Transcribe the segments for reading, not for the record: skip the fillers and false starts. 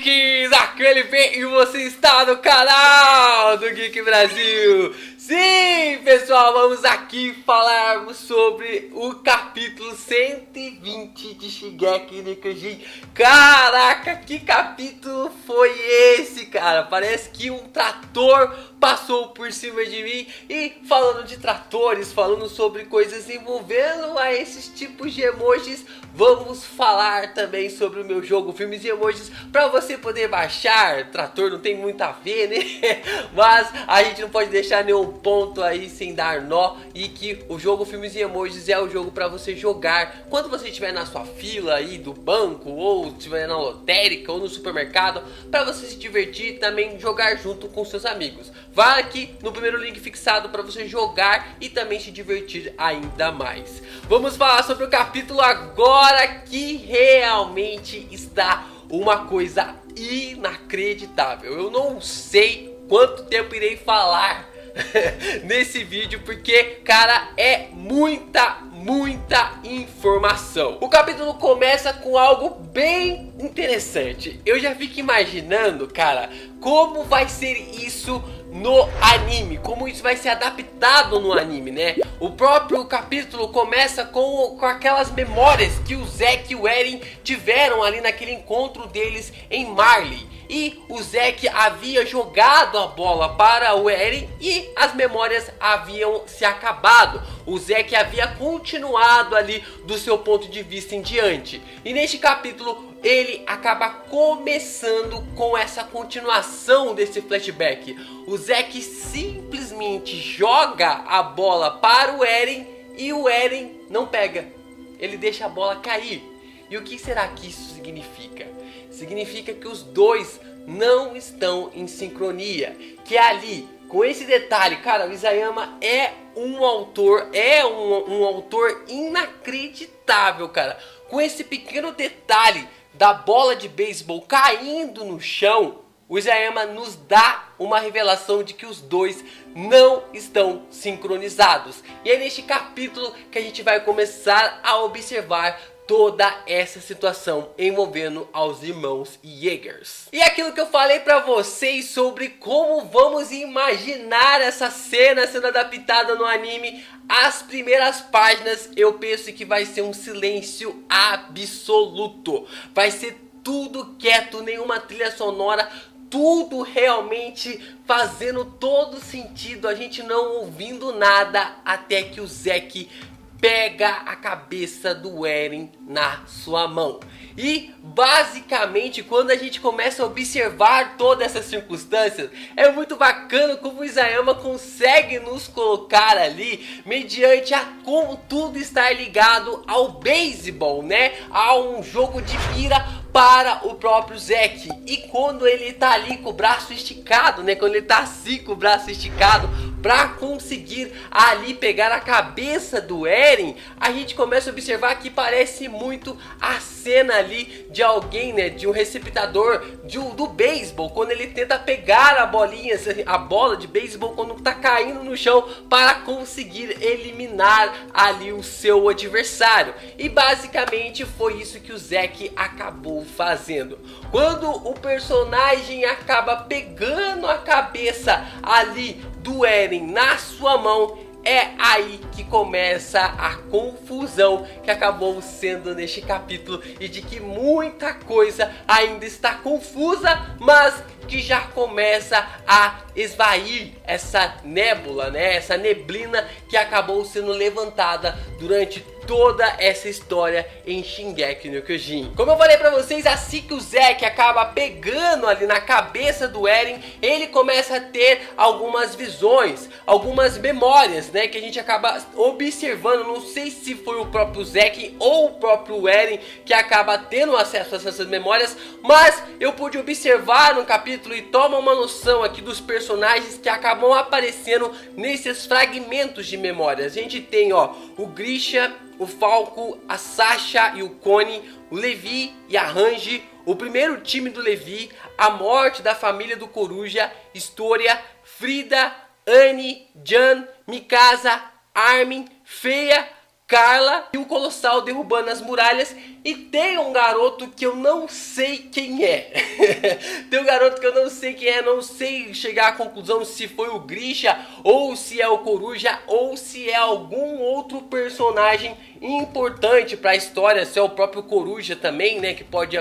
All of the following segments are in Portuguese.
geeks! Aqui é o LP e você está no canal do Geek Brasil! Sim, pessoal, vamos aqui falarmos sobre o capítulo 120 de Shingeki no Kyojin. Caraca, que capítulo foi esse, cara? Parece que um trator passou por cima de mim. E falando de tratores, falando sobre coisas envolvendo a esses tipos de emojis, vamos falar também sobre o meu jogo Filmes de Emojis para você poder baixar. Trator não tem muito a ver, né? Mas a gente não pode deixar nenhum ponto aí sem dar nó. E que o jogo Filmes e Emojis é o jogo para você jogar quando você estiver na sua fila aí do banco, ou estiver na lotérica, ou no supermercado, para você se divertir e também jogar junto com seus amigos. Vá aqui no primeiro link fixado para você jogar e também se divertir ainda mais. Vamos falar sobre o capítulo agora, que realmente está uma coisa inacreditável. Eu não sei quanto tempo irei falar nesse vídeo, porque, cara, é muita informação. O capítulo começa com algo bem interessante. Eu já fico imaginando, cara, como vai ser isso no anime, como isso vai ser adaptado no anime, né? O próprio capítulo começa com aquelas memórias que o Zack e o Eren tiveram ali naquele encontro deles em Marley. E o Zack havia jogado a bola para o Eren e as memórias haviam se acabado. O Zack havia continuado ali do seu ponto de vista em diante. E neste capítulo ele acaba começando com essa continuação desse flashback. O Zack simplesmente joga a bola para o Eren e o Eren não pega. Ele deixa a bola cair. E o que será que isso significa? Significa que os dois não estão em sincronia. Que ali, com esse detalhe, cara, o Isayama é um autor, um autor inacreditável, cara. Com esse pequeno detalhe da bola de beisebol caindo no chão, o Isayama nos dá uma revelação de que os dois não estão sincronizados. E é neste capítulo que a gente vai começar a observar toda essa situação envolvendo aos irmãos Jaegers. E aquilo que eu falei pra vocês sobre como vamos imaginar essa cena sendo adaptada no anime, as primeiras páginas eu penso que vai ser um silêncio absoluto. Vai ser tudo quieto, nenhuma trilha sonora, tudo realmente fazendo todo sentido, a gente não ouvindo nada até que o Zack pega a cabeça do Eren na sua mão. E basicamente quando a gente começa a observar todas essas circunstâncias, é muito bacana como o Isayama consegue nos colocar ali mediante a como tudo está ligado ao beisebol, né? A um jogo de mira para o próprio Zack. E quando ele tá ali com o braço esticado, né? Quando ele tá assim com o braço esticado para conseguir ali pegar a cabeça do Eren, a gente começa a observar que parece muito a cena ali de alguém, né? De um receptador do beisebol, quando ele tenta pegar a bolinha, a bola de beisebol quando tá caindo no chão para conseguir eliminar ali o seu adversário. E basicamente foi isso que o Zack acabou fazendo. Quando o personagem acaba pegando a cabeça ali do Eren na sua mão, é aí que começa a confusão que acabou sendo neste capítulo, e de que muita coisa ainda está confusa, mas que já começa a esvair essa nébula, né? Essa neblina que acabou sendo levantada durante toda essa história em Shingeki no Kyojin. Como eu falei pra vocês, assim que o Zack acaba pegando ali na cabeça do Eren, ele começa a ter algumas visões, algumas memórias, né? Que a gente acaba observando. Não sei se foi o próprio Zack ou o próprio Eren que acaba tendo acesso a essas memórias, mas eu pude observar no capítulo e toma uma noção aqui dos personagens que acabam aparecendo nesses fragmentos de memórias. A gente tem, ó, o Grisha, o Falco, a Sasha e o Connie, o Levi e a Hanji, o primeiro time do Levi, a morte da família do Coruja, Historia, Frida, Annie, Jan, Mikasa, Armin, Feia, Carla e o Colossal derrubando as muralhas. E tem um garoto que eu não sei quem é. Tem um garoto que eu não sei quem é. Não sei chegar à conclusão se foi o Grisha, ou se é o Coruja, ou se é algum outro personagem importante para a história. Se é o próprio Coruja também, né? Que pode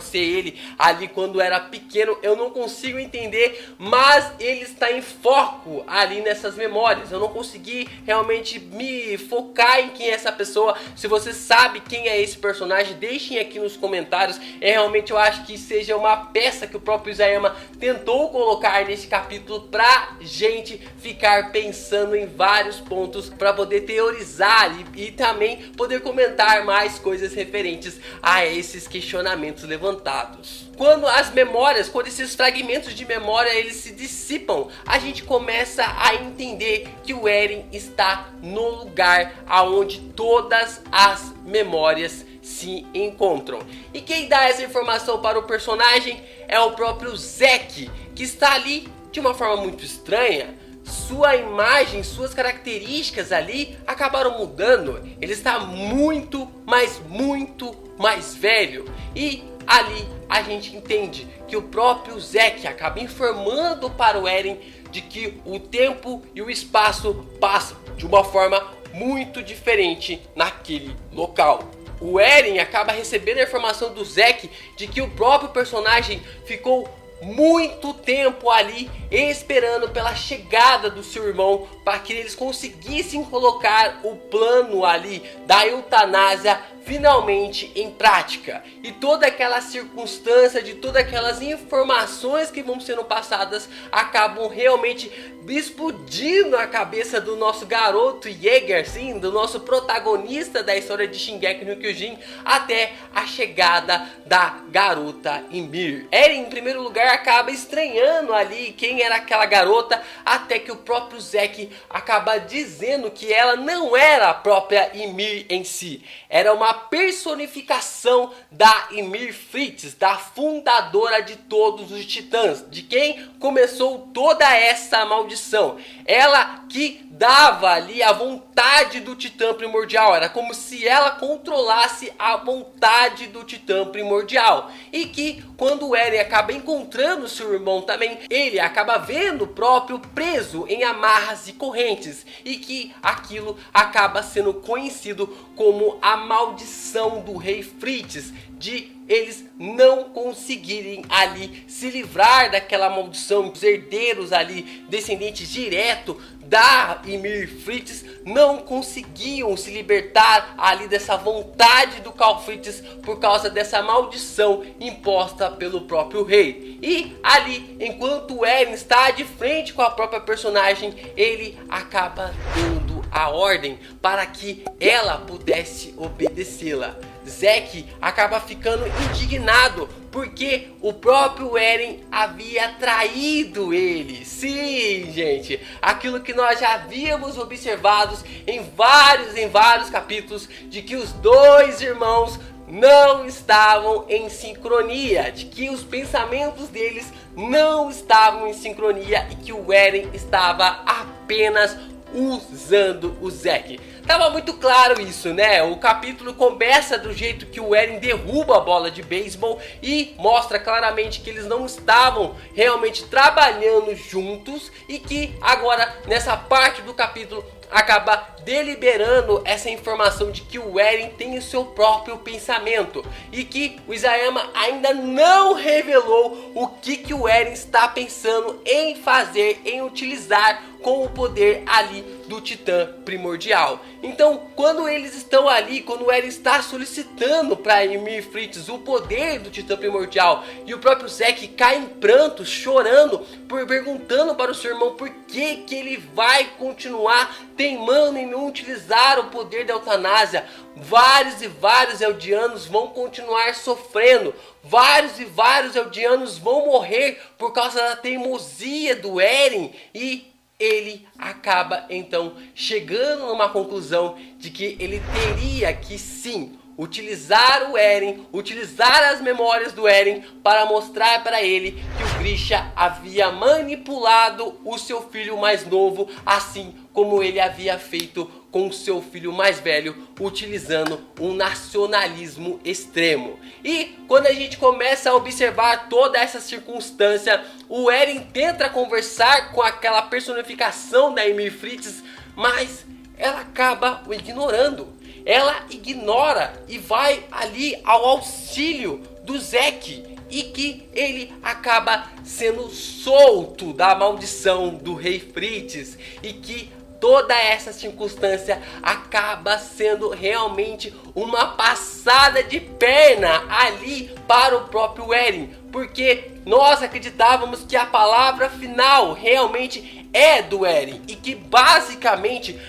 ser ele ali quando era pequeno. Eu não consigo entender, mas ele está em foco ali nessas memórias. Eu não consegui realmente me focar em quem é essa pessoa. Se você sabe quem é esse personagem, deixem aqui nos comentários. Realmente eu acho que seja uma peça que o próprio Isayama tentou colocar nesse capítulo pra gente ficar pensando em vários pontos, para poder teorizar e também poder comentar mais coisas referentes a esses questionamentos levantados. Quando as memórias, quando esses fragmentos de memória eles se dissipam, a gente começa a entender que o Eren está no lugar aonde todas as memórias se encontram. E quem dá essa informação para o personagem é o próprio Zack, que está ali de uma forma muito estranha. Sua imagem, suas características ali acabaram mudando. Ele está muito mais velho. E ali a gente entende que o próprio Zack acaba informando para o Eren de que o tempo e o espaço passam de uma forma muito diferente naquele local. O Eren acaba recebendo a informação do Zack de que o próprio personagem ficou muito tempo ali esperando pela chegada do seu irmão, para que eles conseguissem colocar o plano ali da eutanásia finalmente em prática. E toda aquela circunstância, de todas aquelas informações que vão sendo passadas, acabam realmente explodindo a cabeça do nosso garoto Jäger, sim, do nosso protagonista da história de Shingeki no Kyojin, até a chegada da garota Ymir. Eren, em primeiro lugar, acaba estranhando ali quem era aquela garota, até que o próprio Zack acaba dizendo que ela não era a própria Ymir em si, era uma personificação da Ymir Fritz, da fundadora de todos os titãs, de quem começou toda essa maldição. Ela que dava ali a vontade do titã primordial, era como se ela controlasse a vontade do titã primordial. E que quando o Eren acaba encontrando seu irmão também, ele acaba vendo o próprio preso em amarras e correntes, e que aquilo acaba sendo conhecido como a maldição do rei Fritz, de eles não conseguirem ali se livrar daquela maldição. Os herdeiros ali, descendentes direto da Ymir Fritz, não conseguiam se libertar ali dessa vontade do Carl Fritz por causa dessa maldição imposta pelo próprio rei. E ali, enquanto o Eren está de frente com a própria personagem, ele acaba dando a ordem para que ela pudesse obedecê-la. Zack acaba ficando indignado porque o próprio Eren havia traído ele. Sim, gente, aquilo que nós já havíamos observado em vários capítulos, de que os dois irmãos não estavam em sincronia, de que os pensamentos deles não estavam em sincronia e que o Eren estava apenas usando o Zack. Tava muito claro isso, né? O capítulo começa do jeito que o Eren derruba a bola de beisebol e mostra claramente que eles não estavam realmente trabalhando juntos, e que agora nessa parte do capítulo acaba deliberando essa informação de que o Eren tem o seu próprio pensamento, e que o Isayama ainda não revelou o que o Eren está pensando em fazer, em utilizar com o poder ali do titã primordial. Então, quando eles estão ali, quando o Eren está solicitando para Ymir Fritz o poder do titã primordial, e o próprio Zack cai em prantos, chorando, perguntando para o seu irmão por que ele vai continuar teimando em não utilizar o poder da eutanásia. Vários e vários eldianos vão continuar sofrendo, vários e vários eldianos vão morrer por causa da teimosia do Eren, e ele acaba então chegando numa conclusão de que ele teria que sim utilizar o Eren, utilizar as memórias do Eren para mostrar para ele que o Grisha havia manipulado o seu filho mais novo, assim como ele havia feito com o seu filho mais velho, utilizando um nacionalismo extremo. E quando a gente começa a observar toda essa circunstância, o Eren tenta conversar com aquela personificação da Ymir Fritz, mas ela acaba o ignorando. Ela ignora e vai ali ao auxílio do Zeke, e que ele acaba sendo solto da maldição do Rei Fritz, e que toda essa circunstância acaba sendo realmente uma passada de perna ali para o próprio Eren, porque nós acreditávamos que a palavra final realmente é do Eren, e que basicamente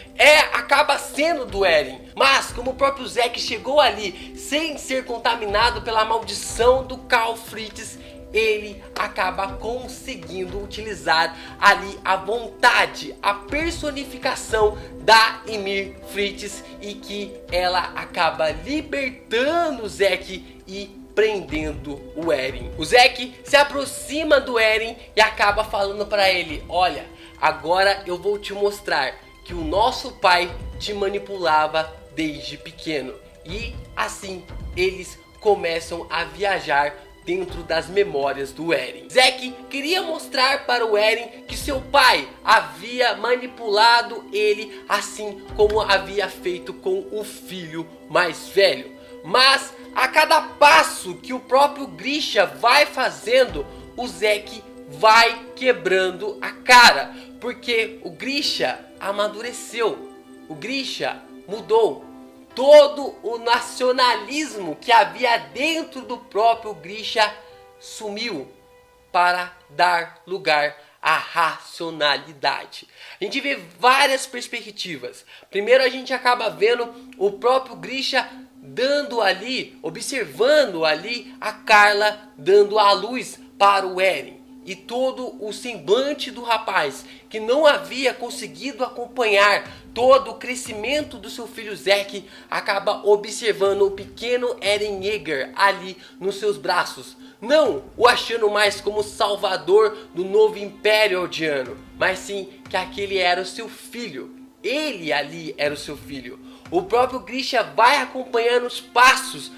acaba sendo do Eren. Mas como o próprio Zeke chegou ali sem ser contaminado pela maldição do Carl Fritz, ele acaba conseguindo utilizar ali a vontade, a personificação da Ymir Fritz, e que ela acaba libertando o Zeke e prendendo o Eren. O Zeke se aproxima do Eren e acaba falando para ele: olha, agora eu vou te mostrar que o nosso pai te manipulava desde pequeno. E assim eles começam a viajar dentro das memórias do Eren. Zeke queria mostrar para o Eren que seu pai havia manipulado ele, assim como havia feito com o filho mais velho. Mas a cada passo que o próprio Grisha vai fazendo, o Zeke vai quebrando a cara, porque o Grisha amadureceu, o Grisha mudou. Todo o nacionalismo que havia dentro do próprio Grisha sumiu para dar lugar à racionalidade. A gente vê várias perspectivas. Primeiro a gente acaba vendo o próprio Grisha dando ali, observando ali a Carla dando a luz para o Eren. E todo o semblante do rapaz, que não havia conseguido acompanhar todo o crescimento do seu filho Zeke, acaba observando o pequeno Eren Yeager ali nos seus braços. Não o achando mais como salvador do novo Império Eldiano, mas sim que aquele era o seu filho. Ele ali era o seu filho. O próprio Grisha vai acompanhando os passos.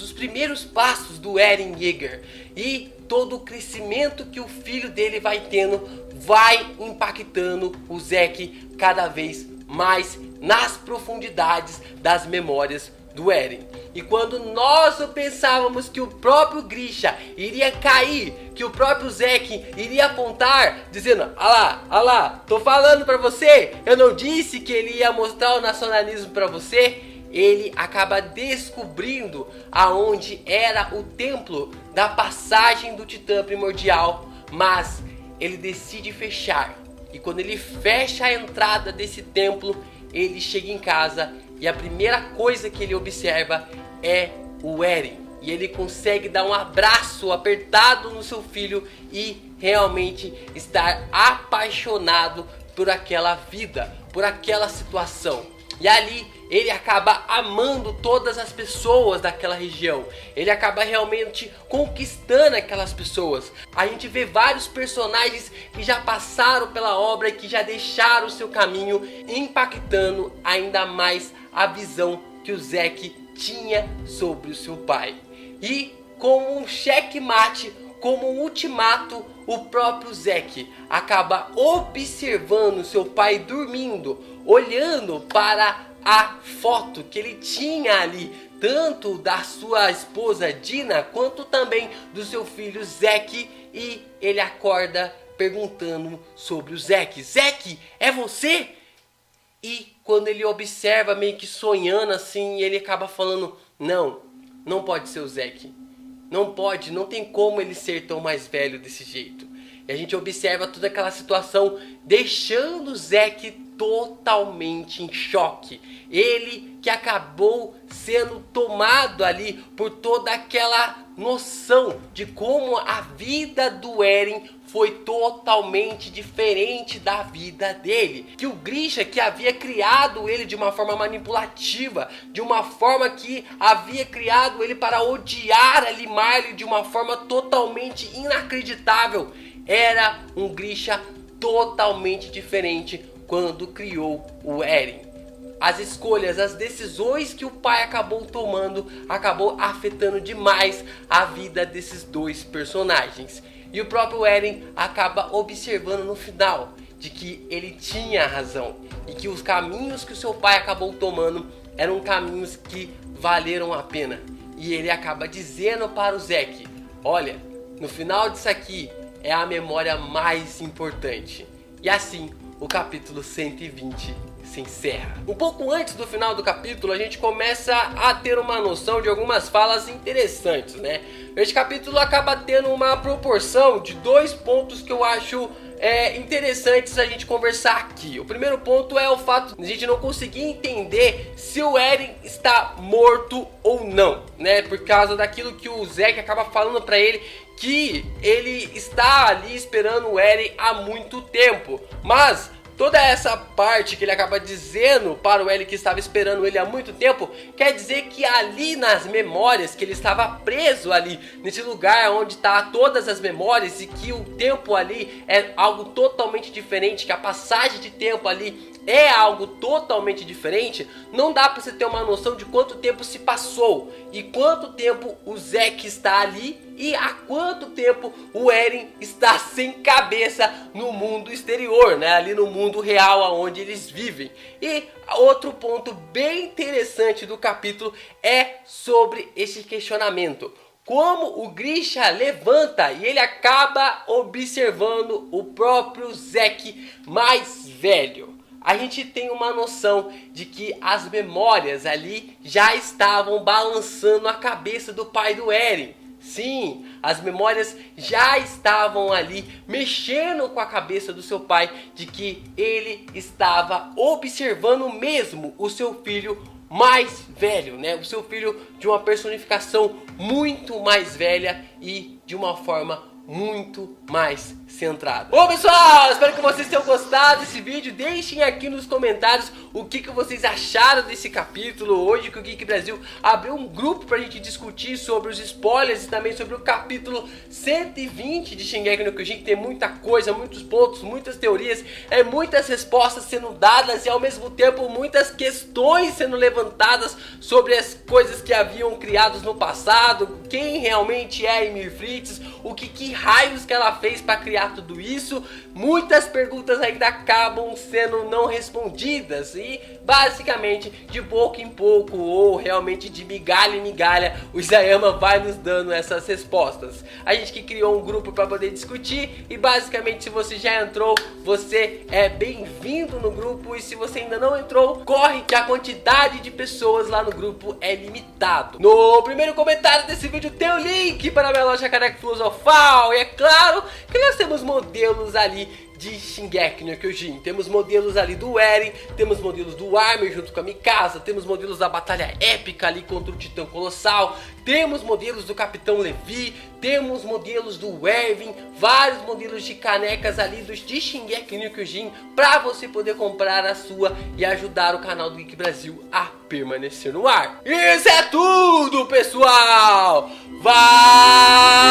Os primeiros passos do Eren Yeager. E todo o crescimento que o filho dele vai tendo vai impactando o Zeke cada vez mais nas profundidades das memórias do Eren. E quando nós pensávamos que o próprio Grisha iria cair, que o próprio Zeke iria apontar, dizendo: ah lá, tô falando pra você, eu não disse que ele ia mostrar o nacionalismo pra você, ele acaba descobrindo aonde era o templo da passagem do Titã Primordial, mas ele decide fechar. E quando ele fecha a entrada desse templo, ele chega em casa e a primeira coisa que ele observa é o Eren. E ele consegue dar um abraço apertado no seu filho e realmente estar apaixonado por aquela vida, por aquela situação. E ali ele acaba amando todas as pessoas daquela região. Ele acaba realmente conquistando aquelas pessoas. A gente vê vários personagens que já passaram pela obra e que já deixaram o seu caminho, impactando ainda mais a visão que o Zeke tinha sobre o seu pai. E como um checkmate, como um ultimato, o próprio Zeke acaba observando seu pai dormindo, olhando para a foto que ele tinha ali, tanto da sua esposa Dina, quanto também do seu filho Zeke, e ele acorda perguntando sobre o Zeke. Zeke, é você? E quando ele observa, meio que sonhando assim, ele acaba falando: não pode ser o Zeke. Não pode, não tem como ele ser tão mais velho desse jeito. E a gente observa toda aquela situação, deixando o Zeke totalmente em choque. Ele que acabou sendo tomado ali por toda aquela noção de como a vida do Eren foi totalmente diferente da vida dele. Que o Grisha, que havia criado ele de uma forma manipulativa, de uma forma que havia criado ele para odiar ali Marley de uma forma totalmente inacreditável, era um Grisha totalmente diferente quando criou o Eren. As escolhas, as decisões que o pai acabou tomando, acabou afetando demais a vida desses dois personagens. E o próprio Eren acaba observando no final de que ele tinha razão e que os caminhos que o seu pai acabou tomando eram caminhos que valeram a pena. E ele acaba dizendo para o Zeke: olha, no final disso aqui é a memória mais importante. E assim o capítulo 120 se encerra. Um pouco antes do final do capítulo, a gente começa a ter uma noção de algumas falas interessantes, né? Este capítulo acaba tendo uma proporção de dois pontos que eu acho interessantes a gente conversar aqui. O primeiro ponto é o fato de a gente não conseguir entender se o Eren está morto ou não, né? Por causa daquilo que o Zeke acaba falando pra ele, que ele está ali esperando o Eren há muito tempo. Mas toda essa parte que ele acaba dizendo para o Eren que estava esperando ele há muito tempo, quer dizer que ali nas memórias, que ele estava preso ali, nesse lugar onde está todas as memórias, e que o tempo ali é algo totalmente diferente, que a passagem de tempo ali é algo totalmente diferente. Não dá para você ter uma noção de quanto tempo se passou e quanto tempo o Zeke está ali e há quanto tempo o Eren está sem cabeça no mundo exterior, né? Ali no mundo real onde eles vivem. E outro ponto bem interessante do capítulo é sobre esse questionamento. Como o Grisha levanta e ele acaba observando o próprio Zeke mais velho. A gente tem uma noção de que as memórias ali já estavam balançando a cabeça do pai do Eren. Sim, as memórias já estavam ali mexendo com a cabeça do seu pai, de que ele estava observando mesmo o seu filho mais velho, né? O seu filho de uma personificação muito mais velha e de uma forma muito mais centrado. Bom, pessoal, espero que vocês tenham gostado desse vídeo. Deixem aqui nos comentários o que vocês acharam desse capítulo. Hoje que o Geek Brasil abriu um grupo pra gente discutir sobre os spoilers e também sobre o capítulo 120 de Shingeki no Kyojin, que tem muita coisa, muitos pontos, muitas teorias, muitas respostas sendo dadas e ao mesmo tempo muitas questões sendo levantadas sobre as coisas que haviam criados no passado, quem realmente é Ymir Fritz, o que raios que ela fez para criar tudo isso. Muitas perguntas ainda acabam sendo não respondidas e basicamente de pouco em pouco, ou realmente de migalha em migalha, o Isayama vai nos dando essas respostas. A gente que criou um grupo para poder discutir e basicamente se você já entrou, você é bem-vindo no grupo, e se você ainda não entrou, corre que a quantidade de pessoas lá no grupo é limitado. No primeiro comentário desse vídeo tem o link para a minha loja Caneca Filosofal, e é claro que nós temos modelos ali de Shingeki no Kyojin. Temos modelos ali do Eren, temos modelos do Armin junto com a Mikasa, temos modelos da batalha épica ali contra o Titã Colossal, temos modelos do Capitão Levi, temos modelos do Erwin, vários modelos de canecas ali de Shingeki no Kyojin para você poder comprar a sua e ajudar o canal do Geek Brasil a permanecer no ar. Isso é tudo, pessoal! Valeu!